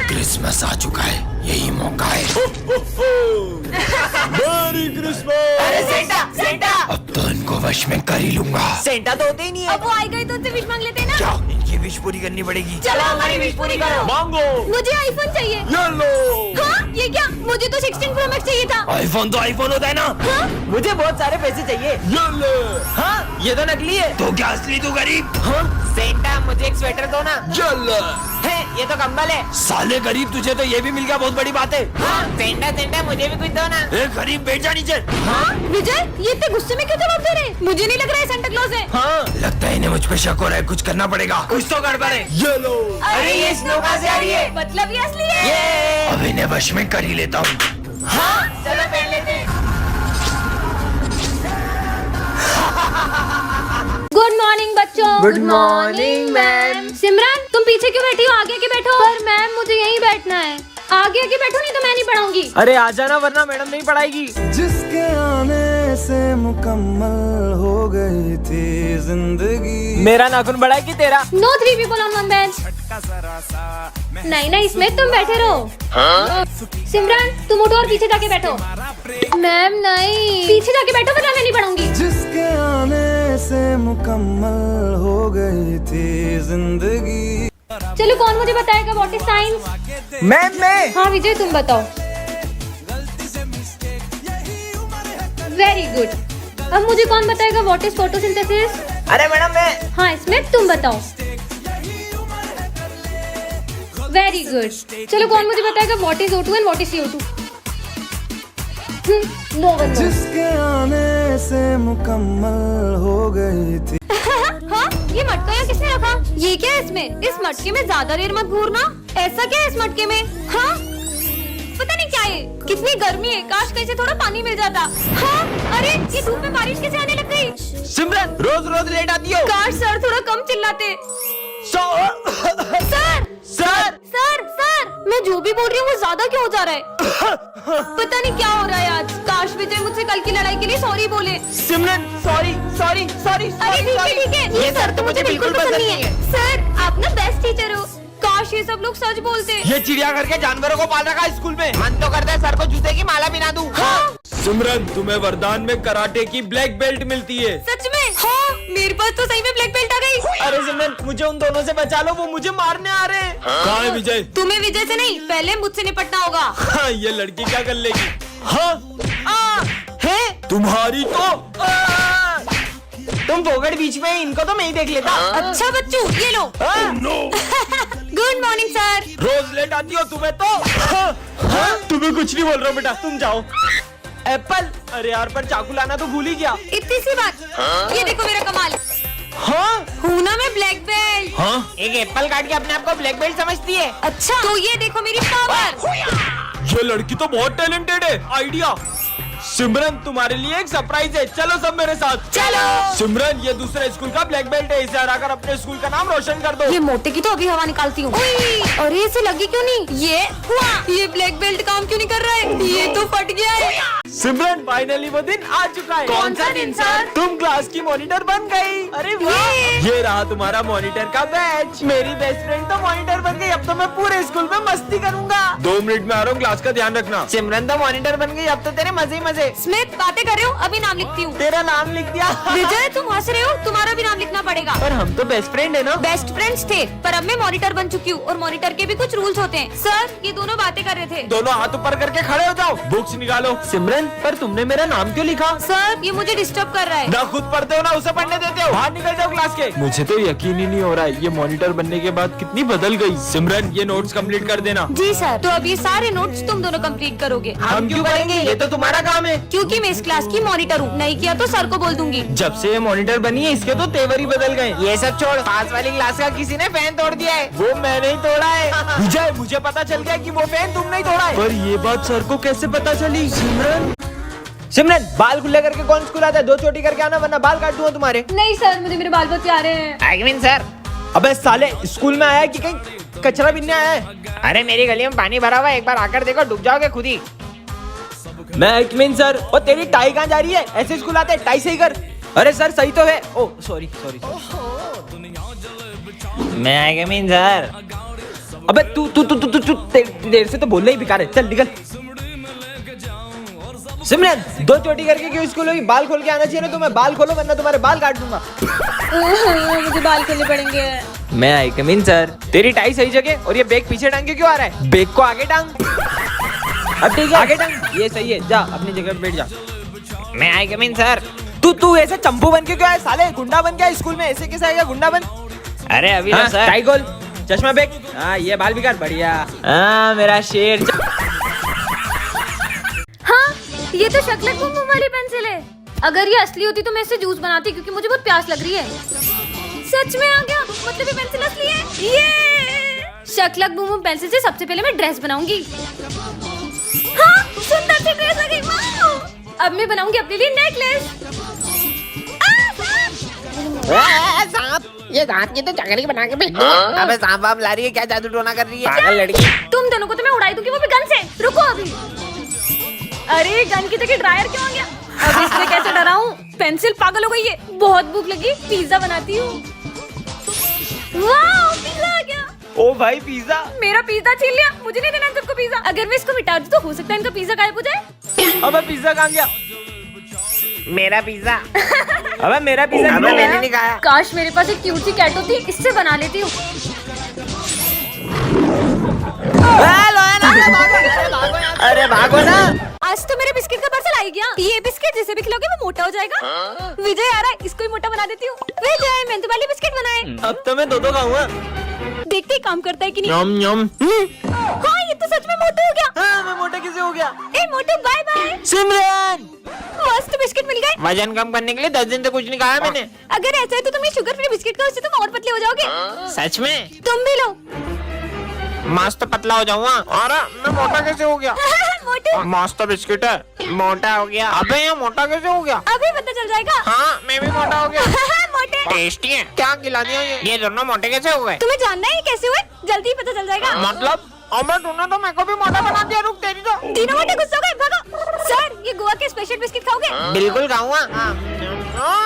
Christmas आ चुका है, यही मौका है। Merry Christmas. अरे सेंटा सेंटा, अब तो इनको वश में कर ही लूंगा। सेंटा तो होते ही नहीं है। अब वो आएगा ही तो उससे विश मांग लेते हैं ना। क्या इनकी विश पूरी करनी पड़ेगी? चलो हमारी विश पूरी करो। मांगो। मुझे आईफोन चाहिए। ये लो। हाँ ये क्या, मुझे तो 16 Pro Max चाहिए था। आईफोन तो आईफोन होता है ना। हाँ? मुझे बहुत सारे पैसे चाहिए। ये ले। हाँ ये तो नकली है। तो क्या असली तू गरीब? हाँ सेंटा मुझे एक स्वेटर दो ना। ये ले। है ये तो कंबल है। साले गरीब, तुझे तो ये भी मिल गया, बहुत बड़ी बात है। हाँ सेंटा सेंटा मुझे भी कुछ दो ना। ए गरीब, बैठ जा नीचे। हाँ विजय, ये इतने गुस्से में क्यों जवाब दे रहे हैं? मुझे नहीं लग रहा है सेंटा क्लॉज है। हाँ लगता है इन्हें मुझ पे शक हो रहा है, कुछ करना पड़ेगा। कुछ तो गड़बड़ है। ये लो। अरे ये स्नो कहाँ से आ रही है? मतलब ये असली है। ये अब इन्हें वश में कर ही लेता हूँ। हाँ चलो पहन लेते हैं। गुड मॉर्निंग बच्चों। Good morning, ma'am. सिमरन तुम पीछे क्यों बैठी हो, आगे आके बैठो। पर मैम मुझे यहीं बैठना है। आगे आके बैठो, नहीं तो मैं नहीं पढ़ाऊंगी। अरे आ जाना वरना मैडम नहीं पढ़ाएगी। जिसके आने से मुकम्मल हो गई थी जिंदगी। मेरा नाखून बड़ा है कि तेरा? No 3 people on one bench। नहीं नहीं इसमें तुम बैठे रहो। सिमरन तुम उठो और पीछे जाके बैठो। मैम नहीं, पीछे जाके बैठो वरना मैं नहीं पढ़ाऊंगी। जिसके आने से मुकम्मल हो गई थी जिंदगी। चलो कौन मुझे बताएगा व्हाट इज साइंस? मैं हाँ विजय तुम बताओ। Very good. अब मुझे कौन बताएगा व्हाट इज फोटोसिंथेसिस? अरे मैडम मैं। हाँ इसमें तुम बताओ। Very good. चलो कौन मुझे बताएगा what is O2 and what is CO2? No one. जिसके आने से मुकम्मल हो गई थी। हाँ ये मटका यहाँ किसने रखा? ये क्या है इसमें? इस मटके में ज्यादा देर मत घूरना। ऐसा क्या है इस मटके में? हाँ पता नहीं क्या है। कितनी गर्मी है, काश कहीं से थोड़ा पानी मिल जाता। हाँ अरे ये धूप में बारिश कैसे आने लग गई? सिमरन रोज रोज लेट आती हो। काश सर थोड़ा कम चिल्लाते। सर सर सर सर मैं जो भी बोल रही हूँ वो ज्यादा क्यों हो जा रहा है? पता नहीं क्या हो रहा है आज। काश विजय मुझसे कल की लड़ाई के लिए सॉरी बोले। सिमरन सॉरी सॉरी सॉरी। अरे ठीक है ये सर तो मुझे बिल्कुल पसंद नहीं है। सर आप ना बेस्ट टीचर हो। काश ये सब लोग सच बोलते। ये चिड़ियाघर के जानवरों को पाल रखा है स्कूल में। मन तो करता है सर को जूते की माला पहना दूं। हाँ सिमरन तुम्हें वरदान में कराटे की ब्लैक बेल्ट मिलती है। सच में? हाँ मेरे पास तो सही में ब्लैक बेल्ट आ गई। अरे सिमरन मुझे उन दोनों से बचा लो, वो मुझे मारने आ रहे हैं। कहाँ है विजय? तुम्हें विजय से नहीं, पहले मुझसे निपटना होगा। हाँ ये लड़की क्या कर लेगी? हाँ है तुम्हारी तो। तुम फोगड़ बीच में, इनको तो मैं ही देख लेता। अच्छा बच्चों ये लो। Good morning sir. रोज लेट आती हो तुम्हें तो। हाँ, तुम्हें कुछ नहीं बोल रहा हूँ बेटा, तुम जाओ। एप्पल। अरे यार पर चाकू लाना तो भूल ही गया। इतनी सी बात। ये देखो मेरा कमाल। हाँ हूँ ना मैं ब्लैक बेल्ट। हाँ एक एप्पल काट के अपने आप को ब्लैक बेल्ट समझती है। अच्छा तो ये देखो मेरी पावर। ये लड़की तो बहुत टैलेंटेड है। आइडिया। सिमरन तुम्हारे लिए एक सरप्राइज है, चलो सब मेरे साथ। चलो। सिमरन ये दूसरे स्कूल का ब्लैक बेल्ट है, इसे हराकर अपने स्कूल का नाम रोशन कर दो। ये मोटे की तो अभी हवा निकालती हूँ। अरे इसे लगी क्यों नहीं? ये हुआ। ये ब्लैक बेल्ट काम क्यों नहीं कर रहा है? ये तो फट गया है। सिमरन फाइनली वो दिन आ चुका है। कौन सा दिन सर? तुम क्लास की मॉनिटर बन गई। अरे वाह। ये रहा तुम्हारा मॉनिटर का बैच। मेरी बेस्ट फ्रेंड तो मॉनिटर बन गई, अब तो मैं पूरे स्कूल में मस्ती करूंगा। 2 मिनट में आ रहा हूँ, क्लास का ध्यान रखना। सिमरन तो मॉनिटर बन गई, अब तो तेरे मजे ही मजे। स्मिथ बातें कर रहे हो? अभी नाम लिखती हूँ। तेरा नाम लिख दिया। विजय तुम हंस रहे हो, तुम्हारा भी नाम लिखना पड़ेगा। पर हम तो बेस्ट फ्रेंड है ना। बेस्ट फ्रेंड्स थे, पर अब मैं मॉनिटर बन चुकी हूँ और मॉनिटर के भी कुछ रूल्स होते हैं। सर ये दोनों बातें कर रहे थे। दोनों हाथ ऊपर करके खड़े हो जाओ, बुक्स निकालो। सिमरन पर तुमने मेरा नाम क्यों लिखा? सर ये मुझे डिस्टर्ब कर रहा है। ना खुद पढ़ते हो ना उसे पढ़ने देते हो। बाहर निकल जाओ क्लास के। मुझे तो यकीन ही नहीं हो रहा है, ये मॉनिटर बनने के बाद कितनी बदल गई। सिमरन ये नोट्स कंप्लीट कर देना। जी सर। तो अब ये सारे नोट्स तुम दोनों कंप्लीट करोगे। हम क्यों करेंगे, ये तो तुम्हारा काम है। क्योंकि मैं इस क्लास की मॉनिटर हूँ, नहीं किया तो सर को बोल दूंगी। जब से ये मॉनिटर बनी है इसके तो तेवर ही बदल गए। ये सब छोड़, पास वाली क्लास का किसी ने फैन तोड़ दिया है। वो मैंने ही तोड़ा है। विजय मुझे पता चल गया कि वो फैन तुमने ही तोड़ा है। पर ये बात सर को कैसे पता चली? सिमरन सिमरन बाल खुले करके कौन स्कूल आता है? 2 चोटी करके आना वरना बाल काट दूंगा तुम्हारे। नहीं सर मुझे मेरे बाल बहुत प्यारे हैं। आगमिन सर। अबे साले स्कूल में आया है कि कहीं कचरा बिनने आया है? अरे मेरी गली में पानी भरा हुआ है, एक बार आकर देखो, डूब जाओगे खुद ही। मैं आगमिन सर। और तेरी टाई कहाँ जा रही है? ऐसे स्कूल आते हैं, टाई सही कर। अरे सर सही तो है। ओ सॉरी सॉरी। मैं आगमिन सर। अबे तू तू तू तू तू तेरी इतनी देर से तो बोलना ही बेकार है, चल निकल। सिमरन 2 चोटी करके क्यों स्कूल हुई? बाल खोल के आना चाहिए ना तुम्हें, बाल खोलो वरना तुम्हारे बाल काट दूंगा। मुझे बाल खोलने पड़ेंगे। मैं आई कम इन सर। तेरी टाई सही जगह और ये बैग पीछे टांग के क्यों आ रहा है? बैग को आगे टांग। अब ठीक है आगे टांग, ये सही है, जा अपनी जगह पे बैठ जा। मैं आई कम इन सर। तू ऐसे चंपू बन के क्यों आया साले? गुंडा बन के स्कूल में ऐसे कैसे आएगा गुंडा बन? अरे अभी ना सर। टाई खोल, चश्मा बैग, हाँ ये बाल भी काट, बढ़िया। हाँ मेरा शेर। हाँ ये तो शक्लक बूम बूम वाली पेंसिल है। अगर ये असली होती तो मैं इससे जूस बनाती, क्योंकि मुझे बहुत प्यास लग रही है। सच में आ गया, मतलब ये पेंसिल असली है। ये शक्लक बूम बूम पेंसिल से सबसे पहले मैं ड्रेस बनाऊंगी। हाँ सुंदर सी ड्रेस आ गई, वाह! अब मैं बनाऊंगी अपने लिए नेकलेस। सांप, ये सांप की तो चकरी बना के भेज दो। अबे सांप वाप ला रही है क्या, जादू टोना कर रही है पागल लड़की। तुम दोनों को तो मैं उड़ाई दूंगी, वो भी गन से। रुको अभी। अरे गन की जगह ड्रायर क्यों आ गया? अब इससे कैसे डराऊं? पेंसिल पागल हो गई है। बहुत भूख लगी, पिज्जा बनाती हूँ। वाह पिज्जा आ गया। ओ भाई पिज्जा। मेरा पिज्जा छीन लिया, मुझे नहीं देना इन सबको पिज्जा। अगर मैं इसको मिटा दूं तो हो सकता है इनका पिज्जा गायब हो जाए। अबे पिज्जा कहाँ गया? मेरा पिज्जा। अबे मेरा पिज्जा अबे मैंने नहीं खाया। काश मेरे पास एक क्यूट सी कैट होती, इससे बना लेती हूँ। अरे भागो ना। आज तो मेरे बिस्किट का पार्सल आ गया। ये बिस्किट जिसे भी खिलाओगे वो मोटा हो जाएगा। विजय आ रहा है, इसको ही मोटा बना देती हूँ। विजय मेहनत वाले बिस्किट बनाए। अब तो मैं 2 खाऊंगा। देखते ही काम करता है कि नहीं। यम यम। हाँ ये तो सच में मोटा हो गया। हाँ मैं मोटा कैसे हो गया? ए मोटू बाय बाय। सिमरन मस्त बिस्किट मिल गए। वजन कम करने के लिए 10 दिन से कुछ नहीं खाया मैंने। अगर ऐसा है तो तुम ये शुगर फ्री बिस्किट खाओ, इससे तुम और पतले हो जाओगे। सच में? तुम भी लो। मस्त पतला हो जाऊंगा। और मैं मोटा कैसे हो गया? मोटू मस्त बिस्किट है, मोटा हो गया। अबे ये मोटा कैसे हो गया? अभी पता चल जाएगा। हाँ मैं भी मोटा हो गया। मोटे टेस्टी है। क्या खिला दिया ये दोनों मोटे कैसे हो गए? तुम्हें जानना है ये कैसे हुए? जल्दी ही पता चल जाएगा। मतलब अबे तूने तो मेरे को भी मोटा बना दिया। रुक तेरी तो। तीनों मोटे गुस्सा हो गए, भागो। सर ये गोवा के स्पेशल बिस्किट खाओगे? बिल्कुल खाऊंगा।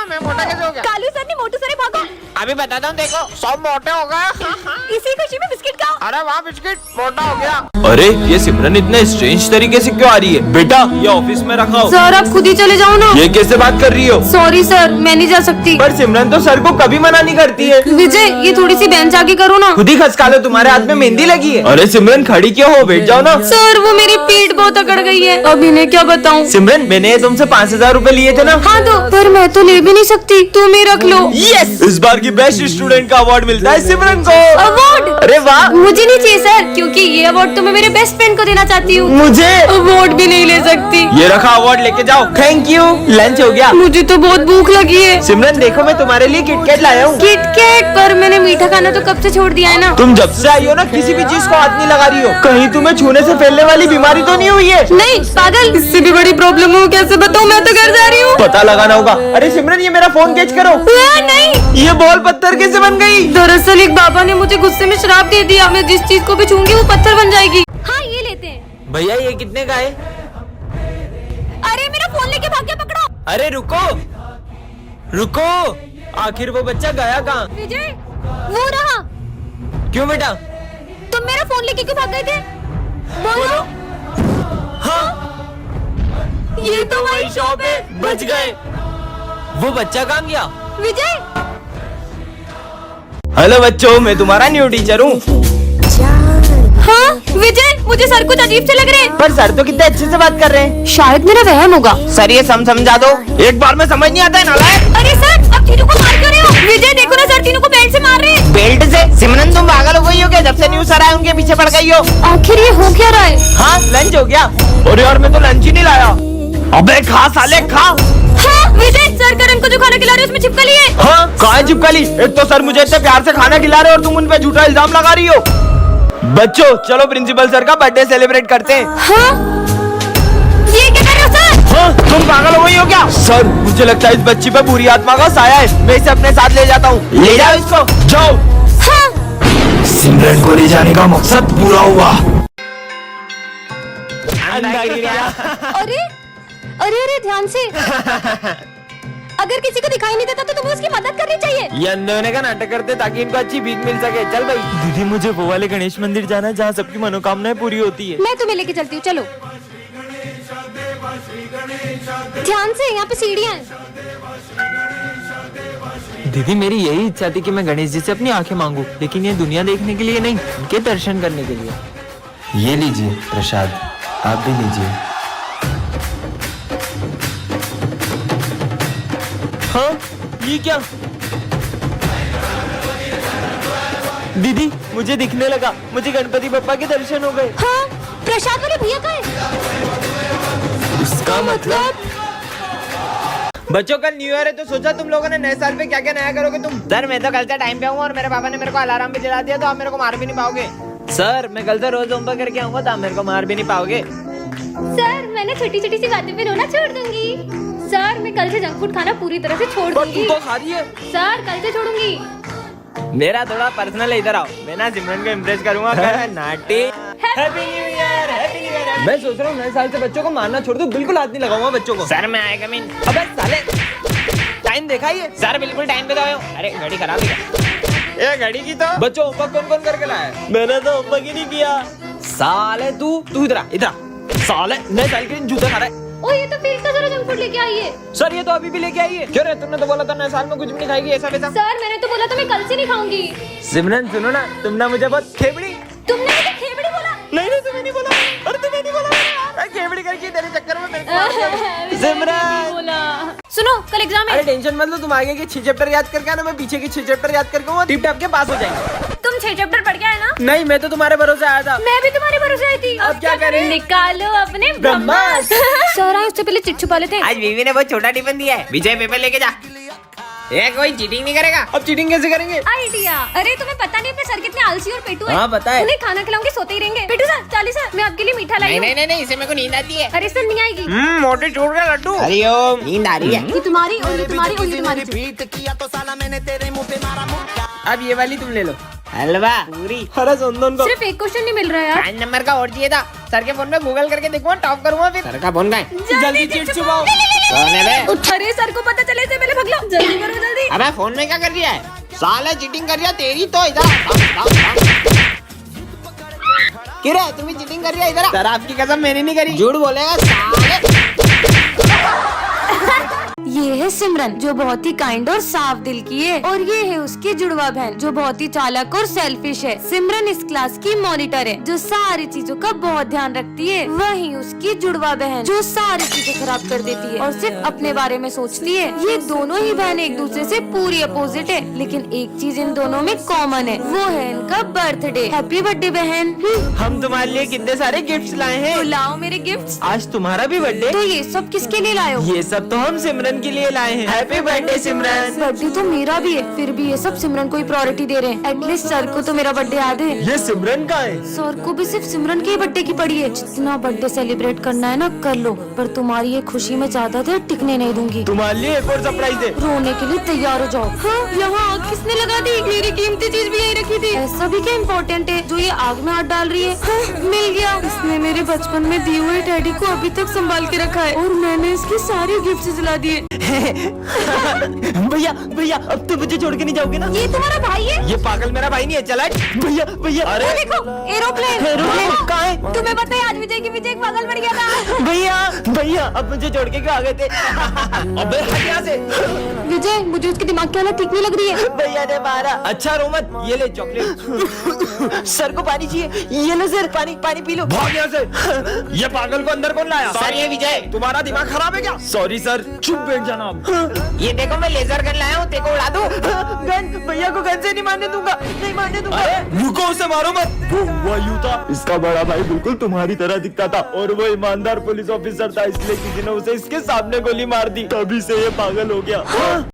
मैं मोटा कैसे हो गया? कालू सर ने मोटू सर भागो। अभी बताता हूँ, देखो सब मोटे हो गए। इसी खुशी में बिस्किट खाओ। अरे वाह बिस्किट मोटा हो गया। अरे ये सिमरन इतने स्ट्रेंज तरीके से क्यों आ रही है? बेटा ये ऑफिस में रखाओ। सर आप खुद ही चले जाओ ना। ये कैसे बात कर रही हो? सॉरी सर मैं नहीं जा सकती। पर सिमरन तो सर को कभी मना नहीं करती है। विजय ये थोड़ी सी बेंच आगे करो ना। खुद ही खसका लो, तुम्हारे हाथ में मेहंदी लगी है। अरे सिमरन खड़ी क्यों हो? बैठ जाओ ना। सर वो मेरी पीठ बहुत अकड़ गई है, अब इन्हें क्या बताऊं? सिमरन मैंने तुमसे 5000 रूपए लिए थे ना? हाँ तो पर मैं तो ले भी नहीं सकती, तुम ही रख लो। यस इस बार की बेस्ट स्टूडेंट का अवार्ड मिलता है सिमरन को। अवार्ड? अरे वाह। मुझे नहीं चाहिए सर, क्योंकि ये अवार्ड तो मैं मेरे बेस्ट फ्रेंड को देना चाहती हूँ। मुझे अवार्ड भी नहीं ले सकती। ये रखा अवार्ड लेके जाओ। Thank you. लंच हो गया? मुझे तो बहुत भूख लगी है। सिमरन देखो मैं तुम्हारे लिए किटकैट लाया हूँ। किटकैट? पर मैंने मीठा खाना तो कब से छोड़ दिया है ना। तुम जब से आई हो ना किसी भी चीज को हाथ नहीं लगा रही हो। कहीं तुम्हें छूने से फैलने वाली बीमारी तो नहीं हुई है? नहीं पागल, इससे भी बड़ी प्रॉब्लम हो, कैसे बताऊँ? मैं तो घर जा रही हूँ। पता लगाना होगा। अरे सिमरन ये मेरा फोन कैच करो। नहीं ये बॉल पत्थर कैसे बन गई? दरअसल एक बाबा ने मुझे गुस्से में श्राप दे दिया, मैं जिस चीज को भी छूंगी वो पत्थर बन जाएगी। हाँ ये लेते हैं। भैया ये कितने का है? अरे मेरा फोन लेके भाग गया, पकड़ो। अरे रुको रुको, आखिर वो बच्चा गया कहाँ? विजय वो रहा। क्यों बेटा? तुम मेरा फोन लेके क्यों भाग गए थे? बोलो। हाँ ये तो वही शॉप है, बच गए। वो बच्चा कहाँ गया? विजय हेलो बच्चों, मैं तुम्हारा न्यू टीचर हूँ। हाँ विजय मुझे सर कुछ अजीब से लग रहे हैं। पर सर तो कितने अच्छे से बात कर रहे हैं। शायद मेरा वहम होगा। सर ये समझा दो। एक बार में समझ नहीं आता है नालायक। अरे सर अब तीनों को मार क्यों रहे हो? विजय देखो ना सर तीनों को बेल्ट से मार रहे हैं। बेल्ट से? सिमरन तुम पागल हो गई हो क्या? जब से न्यू सर आए उनके पीछे पड़ गई हो। आखिर ये हो क्या रहा है? हाँ लंच हो गया। अरे यार मैं तो लंच ही नहीं लाया। अबे खा साले खा। हाँ विजय सर करण को जो खाना खिला रहे हो उसमें छिपकली है। हाँ कहाँ छिपकली? एक तो सर मुझे इतने प्यार से खाना खिला रहे हो और तुम उन पे झूठा इल्जाम लगा रही हो। बच्चों चलो प्रिंसिपल सर का बर्थडे सेलिब्रेट करते हैं। हाँ ये क्या कर रहे हो सर? हाँ तुम पागल हो गई हो क्या? सर मुझे लगता है इस बच्ची पे बुरी आत्मा का साया है, मैं इसे अपने साथ ले जाता हूँ। ले जाओ इसको, जाओ। हाँ सिमरन को ले जाने का मकसद पूरा हुआ। अरे अरे अरे ध्यान से। अगर किसी को दिखाई नहीं देता तो तुम्हें उसकी मदद करनी चाहिए। ये अंधे होने का नाटक करते ताकि इनको अच्छी भीख मिल सके। चल भाई। दीदी मुझे वो वाले गणेश मंदिर जाना है जहाँ सबकी मनोकामनाएं पूरी होती है। मैं तुम्हें लेके चलती हूँ, चलो। ध्यान से, यहाँ पे सीढ़ियाँ हैं। दीदी मेरी यही इच्छा थी कि मैं गणेश जी से अपनी आंखें मांगू, लेकिन ये दुनिया देखने के लिए नहीं, उनके दर्शन करने के लिए। ये लीजिए प्रसाद, आप भी लीजिए। हाँ ये क्या? दीदी मुझे दिखने लगा, मुझे गणपति बप्पा के दर्शन हो गए। हाँ, प्रसाद वाले भैया का है। इसका मतलब बच्चों कल न्यू ईयर है तो सोचा तुम लोगों ने नए साल पे क्या क्या नया करोगे तुम? सर मैं तो कल से टाइम पे आऊंगा और मेरे पापा ने मेरे को अलार्म भी जला दिया तो आप मेरे को मार भी नहीं पाओगे। सर मैं कल से रोज होमवर्क करके आऊंगा तो आप मेरे को मार भी नहीं पाओगे। सर मैं ना छोटी छोटी सी बातें पे रोना छोड़ दूंगी। सर मैं कल से जंक फूड खाना पूरी तरह से छोड़ दूंगी। तू तो खा रही है। सर कल से छोड़ूंगी। मेरा थोड़ा पर्सनल इधर आओ, मैं ना सिमरन को इम्प्रेस करूंगा। नाटी happy new year, happy new year. मैं सोच रहा हूँ नए साल से बच्चों को मारना छोड़ दूं, बिल्कुल हाथ नहीं लगाऊंगा बच्चों को। सर मैं आएगा मीन। अबे साले टाइम देखा ये? सर बिल्कुल टाइम पे आए हो। अरे घड़ी खराब है क्या? ये घड़ी की तो बच्चों होमवर्क कौन कौन करके लाया? मैंने तो होमवर्क ही नहीं किया। साले तू इधर आ। साले नए साल के दिन जूते खा रहा है। ओ ये तो फिर का जरा जंक फूड लेके आई है। सर ये तो अभी भी लेके आई है। क्यों रे तुमने तो बोला था नए साल में कुछ भी नहीं खाएगी ऐसा वैसा। सर मैंने तो बोला था मैं कल से नहीं खाऊंगी। सिमरन सुनो ना, तुम ना मुझे बहुत खेबड़ी। तुमने मुझे खेबड़ी बोला। नहीं तुम्हें नहीं बोला। अरे तुम्हें नहीं बोला। खेबड़ी करके तेरे चक्कर में मेरे को सिमरन बोला। सुनो कल एग्जाम है। अरे टेंशन मत लो, तुम आगे के 6 चैप्टर याद करके आना, मैं पीछे के 6 चैप्टर याद करके वो टिप टॉप के पास हो जाएंगे। तुम 6 चैप्टर पढ़ के आए ना? नहीं मैं तो तुम्हारे भरोसे आया था। मैं भी तुम्हारे भरोसे आई थी। अब क्या करें? निकालो अपने ब्रह्मास्त्र। सर आए उससे पहले चिट छुपा लेते हैं। आज बीवी ने बहुत छोटा टिफिन दिया है। विजय पेपर लेके जा। ये कोई चीटिंग नहीं करेगा। अब चीटिंग कैसे करेंगे? आइडिया। अरे तुम्हें पता नहीं अपने सर कितने आलसी और पेटू है। हाँ पता है। उन्हें खाना खिलाऊंगी सोते ही रहेंगे। पेटू सर, चाली सर, मैं आपके लिए मीठा लाई हूँ। नहीं इसे मेरे को नींद आती है। अरे सर नहीं आएगी। मोटे छोड़ गया लड्डू। हरिओम, नींद आ रही है। ये तुम्हारी उंगली तुम्हारी उंगली तुम्हारी। अब ये वाली तुम ले लो। हलवा पूरी। अरे सुन को सिर्फ एक क्वेश्चन नहीं मिल रहा यार। 5 नंबर का और चाहिए था। सर के फोन में गूगल करके देखूंगा, टॉप करूंगा फिर। सर का फोन का है। जल्दी चिट छुपाओ। अरे सर को पता चले से पहले भाग लो। जल्दी करो जल्दी। अबे फोन में क्या कर रही है? साला चीटिंग कर रही है तेरी तो। इधर क्यों रे तुम्हें चीटिंग कर रही है? इधर सर आपकी कसम मैंने नहीं करी। झूठ बोलेगा साले। ये है सिमरन जो बहुत ही काइंड और साफ दिल की है, और ये है उसकी जुड़वा बहन जो बहुत ही चालाक और सेल्फिश है। सिमरन इस क्लास की मॉनिटर है जो सारी चीजों का बहुत ध्यान रखती है। वहीं उसकी जुड़वा बहन जो सारी चीजें खराब कर देती है और सिर्फ अपने बारे में सोचती है। ये दोनों ही बहन एक दूसरे से पूरी अपोजिट है, लेकिन एक चीज इन दोनों में कॉमन है, वो है इनका बर्थडे। हैप्पी बर्थडे बहन। हम तुम्हारे लिए कितने सारे गिफ्ट्स लाए हैं। तो लाओ मेरे गिफ्ट्स। आज तुम्हारा भी बर्थडे। तो ये सब किसके लिए लाए हो? ये सब तो हम सिमरन के लिए लाए हैं। हैप्पी बर्थडे सिमरन। बर्थडे तो मेरा भी है, फिर भी ये सब सिमरन को ही प्रायोरिटी दे रहे हैं। एटलीस्ट सर को तो मेरा बर्थडे याद है। ये सिमरन का है। सर को भी सिर्फ सिमरन के ही बर्थडे की पड़ी है। जितना बर्थडे सेलिब्रेट करना है ना कर लो, पर तुम्हारी ये खुशी में ज्यादा देर टिकने नहीं दूंगी। तुम्हारे लिए एक और सरप्राइज है। रोने के लिए तैयार हो जाओ। हाँ, यहाँ आग किसने लगा दी? मेरी कीमती चीज भी यही रखी थी। ऐसा भी क्या इम्पोर्टेंट है जो ये आग में हाथ डाल रही है? हाँ, मिल गया। इसने मेरे बचपन में दिए हुए टैडी को अभी तक संभाल के रखा है और मैंने इसके सारे गिफ्ट जला दिए। भैया अब तो मुझे छोड़ के नहीं जाओगे ना? ये तुम्हारा भाई है? ये पागल मेरा भाई नहीं है। चला भैया अरे देखो एरोप्लेन। कहाँ है? तुम्हें पता है आज विजय एक पागल मर गया था। भैया अब मुझे छोड़ के क्यों आ गए थे? अबे हट यहाँ से। विजय मुझे उसके दिमाग की हालत ठीक नहीं लग रही है। भैया ने मारा। अच्छा रो मत, ये ले चॉकलेट। सर को पानी चाहिए, ये लो सर पानी पी लो। भाग यहाँ से। ये पागल को अंदर कौन लाया? सर ये विजय। तुम्हारा दिमाग खराब है क्या? सॉरी सर, चुप बैठ जाना आप। ये देखो मैं लेजर गन लाया हूँ, तेरे को उड़ा दूं? गन? भैया को गन से नहीं मारने दूंगा, नहीं मारने दूंगा। रुको उसे मारो मत। वो हुआ यूं था, इसका बड़ा भाई बिल्कुल तुम्हारी तरह दिखता था और वो ईमानदार पुलिस ऑफिसर था, इसलिए किसी ने उसे इसके सामने गोली मार दी, तभी से ये पागल हो गया।